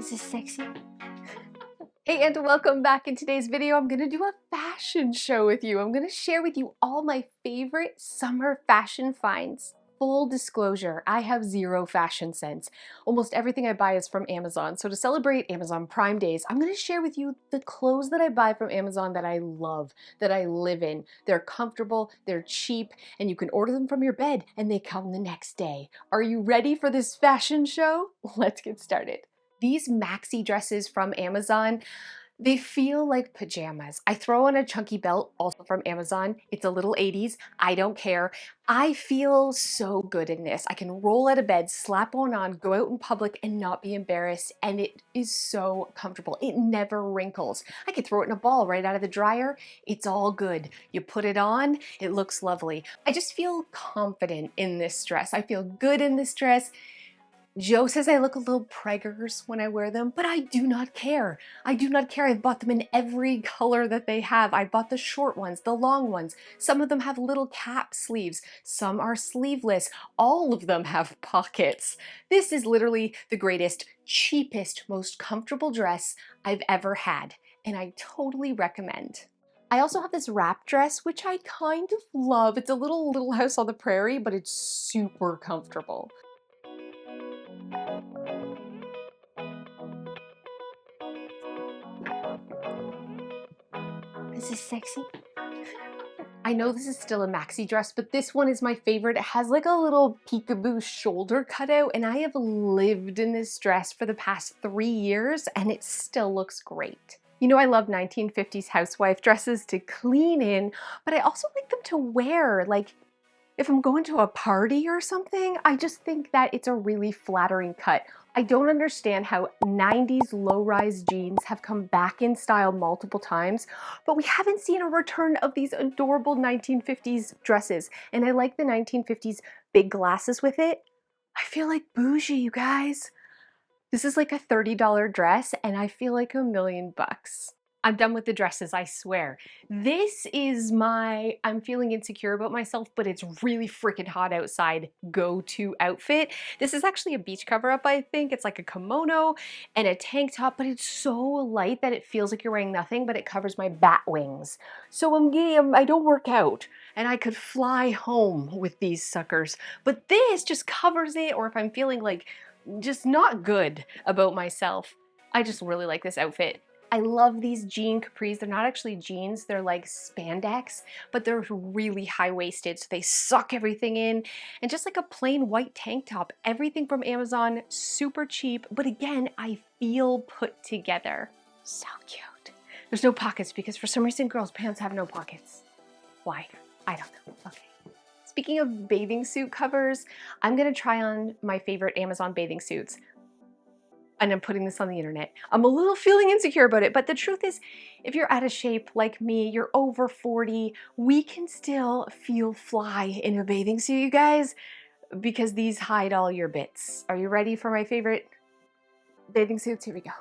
Is this sexy? Hey, and welcome back. In today's video, I'm gonna do a fashion show with you. I'm gonna share with you all my favorite summer fashion finds. Full disclosure, I have zero fashion sense. Almost everything I buy is from Amazon. So to celebrate Amazon Prime Days, I'm gonna share with you the clothes that I buy from Amazon that I love, that I live in. They're comfortable, they're cheap, and you can order them from your bed and they come the next day. Are you ready for this fashion show? Let's get started. These maxi dresses from Amazon, they feel like pajamas. I throw on a chunky belt, also from Amazon. It's a little 80s. I don't care. I feel so good in this. I can roll out of bed, slap on, go out in public and not be embarrassed. And it is so comfortable. It never wrinkles. I could throw it in a ball right out of the dryer. It's all good. You put it on, it looks lovely. I just feel confident in this dress. I feel good in this dress. Joe says I look a little preggers when I wear them, but I do not care. I do not care. I've bought them in every color that they have. I bought the short ones, the long ones. Some of them have little cap sleeves. Some are sleeveless. All of them have pockets. This is literally the greatest, cheapest, most comfortable dress I've ever had, and I totally recommend. I also have this wrap dress, which I kind of love. It's a Little House on the Prairie, but it's super comfortable. Is this sexy? I know this is still a maxi dress, but this one is my favorite. It has like a little peekaboo shoulder cutout, and I have lived in this dress for the past 3 years, and it still looks great. You know, I love 1950s housewife dresses to clean in, but I also like them to wear. Like, if I'm going to a party or something, I just think that it's a really flattering cut. I don't understand how 90s low-rise jeans have come back in style multiple times, but we haven't seen a return of these adorable 1950s dresses. And I like the 1950s big glasses with it. I feel like bougie, you guys. This is like a $30 dress, and I feel like $1,000,000. I'm done with the dresses, I swear. This is my I'm feeling insecure about myself, but it's really freaking hot outside go-to outfit. This is actually a beach cover-up, I think. It's like a kimono and a tank top, but it's so light that it feels like you're wearing nothing, but it covers my bat wings. So I don't work out, and I could fly home with these suckers. But this just covers it, or if I'm feeling like just not good about myself. I just really like this outfit. I love these jean capris. They're not actually jeans, they're like spandex, but they're really high-waisted, so they suck everything in. And just like a plain white tank top, everything from Amazon, super cheap, but again, I feel put together. So cute. There's no pockets because for some reason girls' pants have no pockets. Why? I don't know. Okay. Speaking of bathing suit covers, I'm gonna try on my favorite Amazon bathing suits. And I'm putting this on the internet. I'm a little feeling insecure about it, but the truth is, if you're out of shape like me, you're over 40, we can still feel fly in a bathing suit, you guys, because these hide all your bits. Are you ready for my favorite bathing suits? Here we go.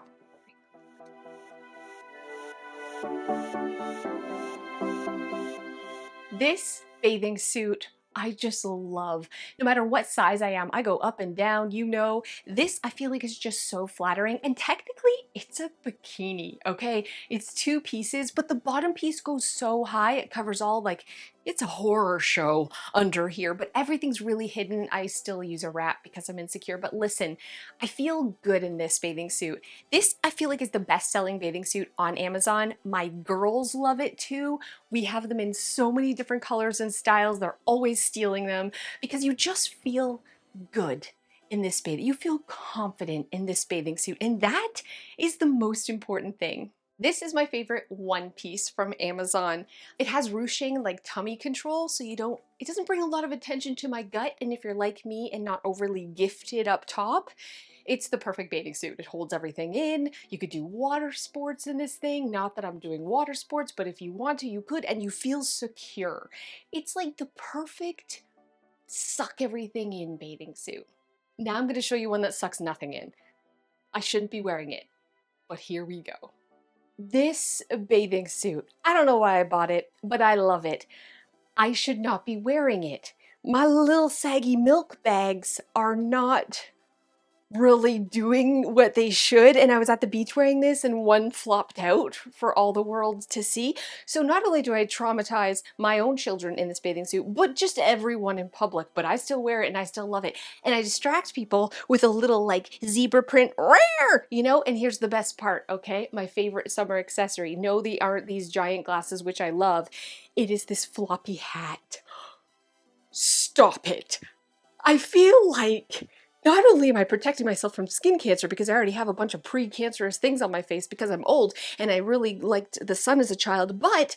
This bathing suit I just love. No matter what size I am, I go up and down, you know. This I feel like is just so flattering, and technically it's a bikini, okay? It's 2 pieces, but the bottom piece goes so high, it covers all, like, it's a horror show under here, but everything's really hidden. I still use a wrap because I'm insecure, but listen, I feel good in this bathing suit. This I feel like is the best-selling bathing suit on Amazon. My girls love it too. We have them in so many different colors and styles. They're always stealing them because you just feel good in this bathing. You feel confident in this bathing suit, and that is the most important thing. This is my favorite one piece from Amazon. It has ruching, like tummy control, so it doesn't bring a lot of attention to my gut, and if you're like me and not overly gifted up top, it's the perfect bathing suit. It holds everything in. You could do water sports in this thing. Not that I'm doing water sports, but if you want to, you could, and you feel secure. It's like the perfect suck everything in bathing suit. Now I'm gonna show you one that sucks nothing in. I shouldn't be wearing it, but here we go. This bathing suit, I don't know why I bought it, but I love it. I should not be wearing it. My little saggy milk bags are not really doing what they should, and I was at the beach wearing this and one flopped out for all the world to see. So not only do I traumatize my own children in this bathing suit, but just everyone in public, but I still wear it and I still love it. And I distract people with a little like zebra print, rare, you know? And here's the best part, okay? My favorite summer accessory. No, they aren't these giant glasses, which I love. It is this floppy hat. Stop it. I feel like not only am I protecting myself from skin cancer because I already have a bunch of pre-cancerous things on my face because I'm old and I really liked the sun as a child, but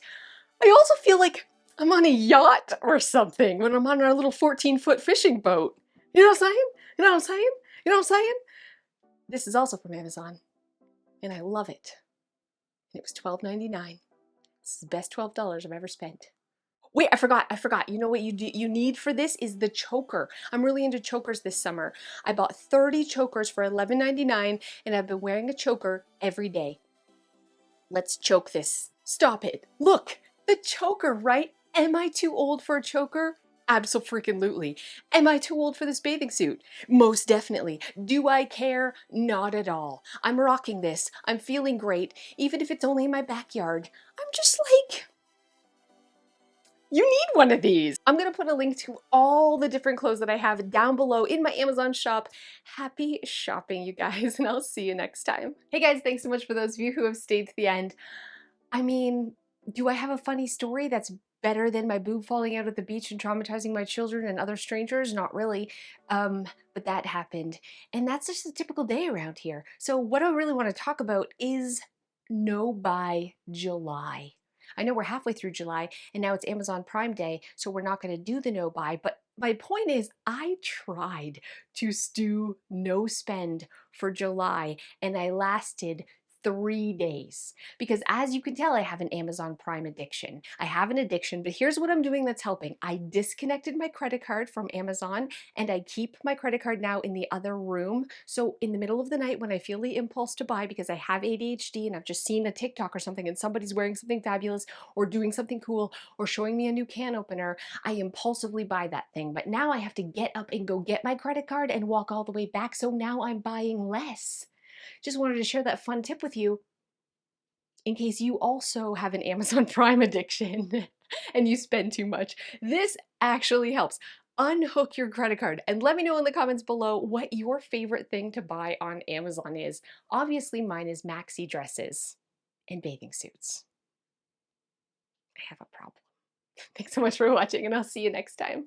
I also feel like I'm on a yacht or something when I'm on our little 14-foot fishing boat. You know what I'm saying? You know what I'm saying? You know what I'm saying? This is also from Amazon and I love it. And it was $12.99. This is the best $12 I've ever spent. Wait, I forgot. You know what you need for this is the choker. I'm really into chokers this summer. I bought 30 chokers for $11.99 and I've been wearing a choker every day. Let's choke this. Stop it. Look, the choker, right? Am I too old for a choker? Abso-freaking-lutely. Am I too old for this bathing suit? Most definitely. Do I care? Not at all. I'm rocking this. I'm feeling great, even if it's only in my backyard. I'm just like... You need one of these. I'm gonna put a link to all the different clothes that I have down below in my Amazon shop. Happy shopping, you guys, and I'll see you next time. Hey guys, thanks so much for those of you who have stayed to the end. I mean, do I have a funny story that's better than my boob falling out at the beach and traumatizing my children and other strangers? Not really. But that happened. And that's just a typical day around here. So what I really want to talk about is no buy July. I know we're halfway through July and now it's Amazon Prime Day, so we're not going to do the no buy, but my point is I tried to do no spend for July and I lasted 3 days because as you can tell, I have an Amazon Prime addiction. I have an addiction, but here's what I'm doing that's helping. I disconnected my credit card from Amazon and I keep my credit card now in the other room. So in the middle of the night when I feel the impulse to buy because I have ADHD and I've just seen a TikTok or something and somebody's wearing something fabulous or doing something cool or showing me a new can opener, I impulsively buy that thing. But now I have to get up and go get my credit card and walk all the way back. So now I'm buying less. Just wanted to share that fun tip with you in case you also have an Amazon Prime addiction and you spend too much. This actually helps. Unhook your credit card and let me know in the comments below what your favorite thing to buy on Amazon is. Obviously mine is maxi dresses and bathing suits. I have a problem. Thanks so much for watching and I'll see you next time.